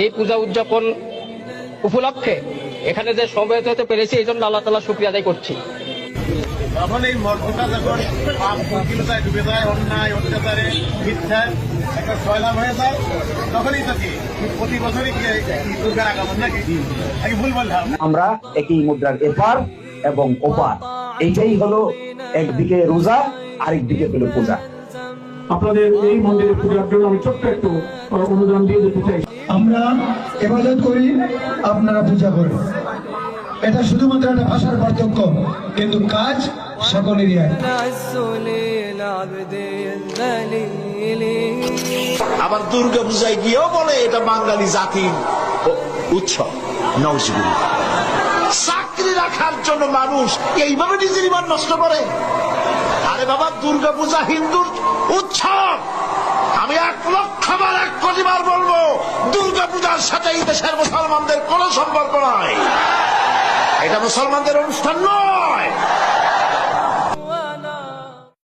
এই পূজা উদযাপন উপলক্ষে এখানে যে সমবেত হতে পেরেছি, এই জন্য আল্লাহ তাআলা শুকরিয়া আদায় করছি। তখন এই মর্যাদা যখন পঙ্কিলতায় ডুবে যায়, অন্যায় অত্যাচারে মিথ্যায় একটা সয়লাভ হয়ে যায়, তখনই তো কি প্রতি বছরই কি দুর্গার আগমন নাকি? আমি ভুল বললাম? আমরা একই মুদ্রার এপার এবং ওপার, এইটাই হলো একদিকে রোজা আরেকদিকে হলো পূজা। আপনাদের এই মন্দিরের পূজার জন্য আমি ছোট্ট একটু অনুদান দিয়ে দিতে চাই। আমরা ইবাদত করি, আপনারা পূজা করেন। এটা শুধুমাত্র একটা ভাষার পার্থক্য, কিন্তু কাজ সকলেরই এক। আবার দুর্গা পূজায় গিয়েও বলে এটা বাঙালি জাতির উৎসব। নওজুবিল্লাহ। চাকরি রাখার জন্য মানুষ এইভাবে নিজের ইমান নষ্ট করে। আরে বাবা, দুর্গা পূজা হিন্দুর উৎসব। আমি 1,00,000 বার 1 কোটি বার বলবো, দুর্গা পূজার সাথে এই দেশের মুসলমানদের কোন সম্পর্ক নয়। এটা মুসলমানদের অনুষ্ঠান নয়।